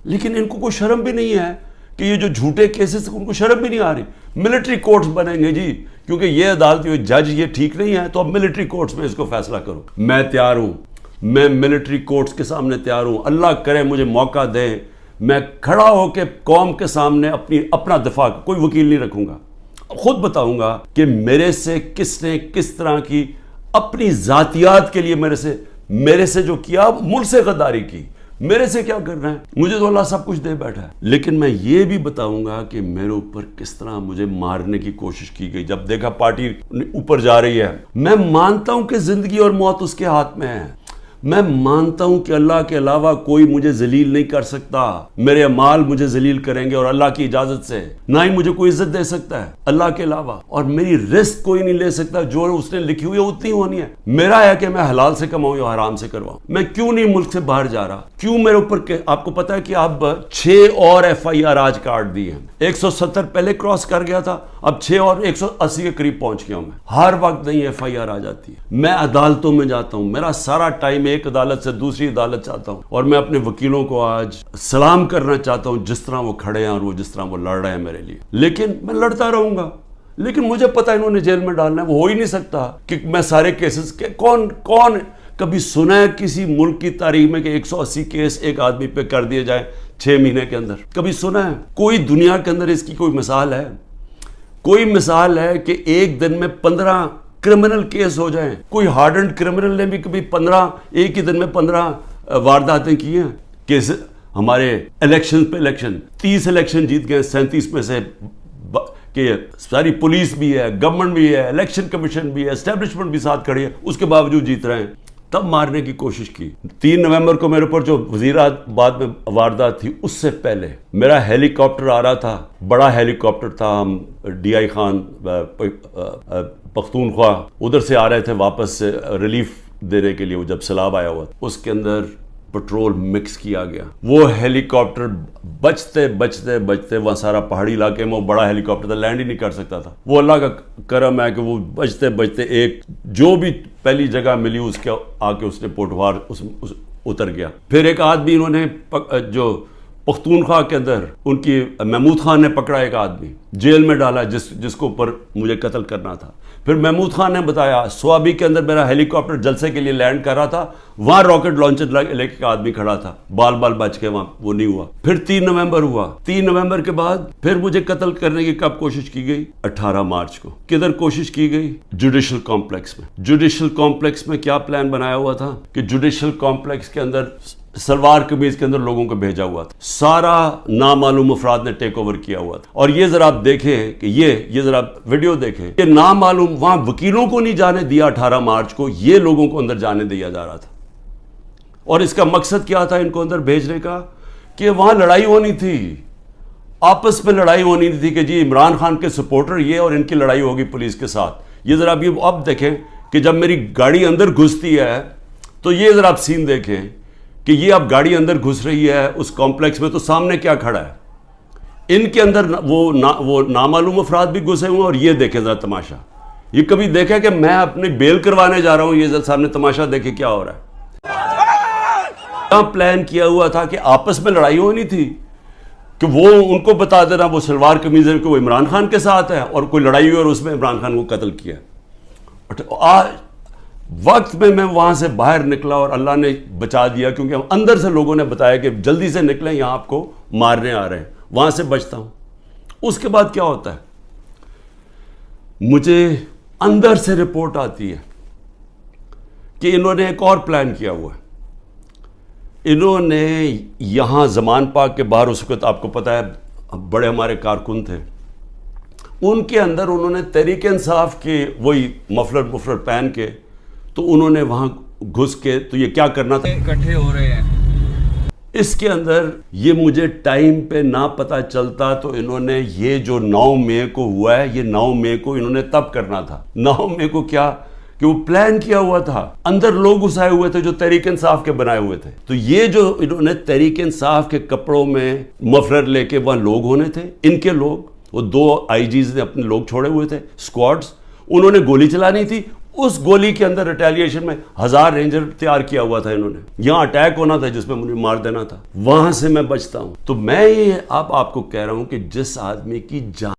لیکن ان کو کوئی شرم بھی نہیں ہے کہ یہ جو جھوٹے کیسز ان کو شرم بھی نہیں آ رہی. ملٹری کورٹس بنیں گے جی, کیونکہ یہ عدالت جج یہ ٹھیک نہیں ہے تو اب ملٹری کورٹس میں اس کو فیصلہ کرو. میں تیار ہوں, میں ملٹری کورٹس کے سامنے تیار ہوں. اللہ کرے مجھے موقع دے, میں کھڑا ہو کے قوم کے سامنے اپنا دفاع, کوئی وکیل نہیں رکھوں گا, خود بتاؤں گا کہ میرے سے کس نے کس طرح کی اپنی ذاتیات کے لیے میرے سے جو کیا, ملک سے غداری کی, میرے سے کیا کرنا ہے. مجھے تو اللہ سب کچھ دے بیٹھا ہے, لیکن میں یہ بھی بتاؤں گا کہ میرے اوپر کس طرح مجھے مارنے کی کوشش کی گئی. جب دیکھا پارٹی اوپر جا رہی ہے, میں مانتا ہوں کہ زندگی اور موت اس کے ہاتھ میں ہے. میں مانتا ہوں کہ اللہ کے علاوہ کوئی مجھے ذلیل نہیں کر سکتا. میرے اعمال مجھے ذلیل کریں گے اور اللہ کی اجازت سے, نہ ہی مجھے کوئی عزت دے سکتا ہے اللہ کے علاوہ, اور میری رزق کوئی نہیں لے سکتا. جو اس نے لکھی ہوئی ہے اتنی ہونی ہے. میرا ہے کہ میں حلال سے کماؤں یا حرام سے کرواؤں. میں کیوں نہیں ملک سے باہر جا رہا, کیوں میرے اوپر آپ کو پتا ہے کہ اب 6 اور FIR آج کاٹ دی ہیں. 170 پہلے کراس کر گیا تھا, اب 6 اور 180 کے قریب پہنچ گیا ہوں. میں ہر وقت نہیں FIR آ جاتی ہے. میں عدالتوں میں جاتا ہوں, میرا سارا ٹائم ایک عدالت سے دوسری عدالت چاہتا ہوں, اور میں اپنے وکیلوں کو آج سلام کرنا چاہتا ہوں جس طرح وہ کھڑے ہیں اور وہ جس طرح وہ لڑ رہے ہیں میرے لیے. لیکن میں لڑتا رہوں گا, لیکن مجھے پتا انہوں نے جیل میں ڈالنا ہے. وہ ہو ہی نہیں سکتا کہ میں سارے کیسز کے کون کبھی سنا ہے کسی ملک کی تاریخ میں کہ 180 کیس ایک آدمی پہ کر دیے جائیں 6 مہینے کے اندر؟ کبھی سنا ہے؟ کوئی دنیا کے اندر اس کی کوئی مثال ہے؟ کوئی مثال ہے کہ ایک دن میں 15 کرمنل کیس ہو جائیں؟ کوئی ہارڈنڈ کرمنل نے بھی کبھی 15 ایک ہی دن میں 15 وارداتیں کی ہیں؟ کیس ہمارے الیکشن پہ الیکشن 30 الیکشن جیت گئے, 37 میں سے کہ ساری پولیس بھی ہے, گورنمنٹ بھی ہے, الیکشن کمیشن بھی ہے, اسٹیبلشمنٹ بھی ساتھ کھڑی ہے, اس کے باوجود جیت رہے ہیں. تب مارنے کی کوشش کی. 3 نومبر کو میرے اوپر جو وزیرآباد میں واردات تھی, اس سے پہلے میرا ہیلی کاپٹر آ رہا تھا, بڑا ہیلی کاپٹر تھا. ہم DI خان پختونخوا ادھر سے آ رہے تھے واپس سے ریلیف دینے کے لیے, وہ جب سیلاب آیا ہوا, اس کے اندر پٹرول مکس کیا گیا. وہ ہیلی کاپٹر بچتے بچتے بچتے, وہاں سارا پہاڑی علاقے میں وہ بڑا ہیلی کاپٹر تھا, لینڈ ہی نہیں کر سکتا تھا. وہ اللہ کا کرم ہے کہ وہ بچتے بچتے ایک جو بھی پہلی جگہ ملی اس کے آ کے اس نے پوٹوار اتر گیا. پھر ایک آدمی انہوں نے جو پختونخوا کے اندر ان کی محمود خان نے پکڑا, ایک آدمی جیل میں ڈالا جس کو اوپر مجھے قتل کرنا تھا. پھر محمود خان نے بتایا سوابی کے اندر میرا ہیلی کاپٹر جلسے کے لیے لینڈ کر رہا تھا, وہاں راکٹ لانچر لے کے آدمی کھڑا تھا, بال بچ کے وہاں وہ نہیں ہوا. پھر 3 نومبر ہوا. 3 نومبر کے بعد پھر مجھے قتل کرنے کی کب کوشش کی گئی؟ 18 مارچ کو. کدھر کوشش کی گئی؟ جوڈیشل کمپلیکس میں. جوڈیشل کمپلیکس میں کیا پلان بنایا ہوا تھا کہ جوڈیشل کمپلیکس کے اندر سلوار قمیض کے اندر لوگوں کو بھیجا ہوا تھا. سارا نامعلوم افراد نے ٹیک اوور کیا ہوا تھا. اور یہ ذرا آپ دیکھیں کہ یہ ذرا ویڈیو دیکھیں کہ نامعلوم وہاں وکیلوں کو نہیں جانے دیا 18 مارچ کو, یہ لوگوں کو اندر جانے دیا جا رہا تھا. اور اس کا مقصد کیا تھا ان کو اندر بھیجنے کا؟ کہ وہاں لڑائی ہونی تھی, آپس میں لڑائی ہونی تھی کہ جی عمران خان کے سپورٹر یہ اور ان کی لڑائی ہوگی پولیس کے ساتھ. یہ ذرا اب دیکھیں کہ جب میری گاڑی اندر گھستی ہے تو یہ ذرا آپ سین دیکھیں کہ یہ اب گاڑی اندر گھس رہی ہے اس کمپلیکس میں, تو سامنے کیا کھڑا ہے؟ ان کے اندر وہ نامعلوم افراد بھی گھسے ہوئے ہیں. اور یہ دیکھیں ذرا تماشا, یہ کبھی دیکھا کہ میں اپنی بیل کروانے جا رہا ہوں, یہ سامنے تماشا دیکھیں کیا ہو رہا ہے. پلان کیا ہوا تھا کہ آپس میں لڑائی ہونی تھی کہ وہ ان کو بتا دینا وہ سلوار قمیض کہ وہ عمران خان کے ساتھ ہے, اور کوئی لڑائی ہوئی اور اس میں عمران خان کو قتل کیا. آج وقت میں وہاں سے باہر نکلا اور اللہ نے بچا دیا, کیونکہ اندر سے لوگوں نے بتایا کہ جلدی سے نکلیں, یہاں آپ کو مارنے آ رہے ہیں. وہاں سے بچتا ہوں. اس کے بعد کیا ہوتا ہے, مجھے اندر سے رپورٹ آتی ہے کہ انہوں نے ایک اور پلان کیا ہوا ہے. انہوں نے یہاں زمان پاک کے باہر, اس وقت آپ کو پتہ ہے بڑے ہمارے کارکن تھے, ان کے اندر انہوں نے تحریک انصاف کے وہی مفلر پہن کے, تو انہوں نے وہاں گھس کے, تو یہ کیا کرنا تھا, اکٹھے ہو رہے ہیں. اس کے اندر یہ مجھے ٹائم پہ نہ پتہ چلتا تو انہوں نے یہ جو 9 مئی کو ہوا ہے, یہ 9 مئی کو انہوں نے تب کرنا تھا. 9 مئی کو کیا کہ وہ پلان کیا ہوا تھا, اندر لوگ گھسائے ہوئے تھے جو تحریک انصاف کے بنائے ہوئے تھے. تو یہ جو انہوں نے تحریک انصاف کے کپڑوں میں مفلر لے کے وہاں لوگ ہونے تھے, ان کے لوگ, وہ 2 IGs نے اپنے لوگ چھوڑے ہوئے تھے, اسکواڈز, انہوں نے گولی چلانی تھی, اس گولی کے اندر ریٹیلیشن میں 1000 رینجر تیار کیا ہوا تھا انہوں نے. یہاں اٹیک ہونا تھا جس میں مجھے مار دینا تھا, وہاں سے میں بچتا ہوں. تو میں یہ اب آپ کو کہہ رہا ہوں کہ جس آدمی کی جان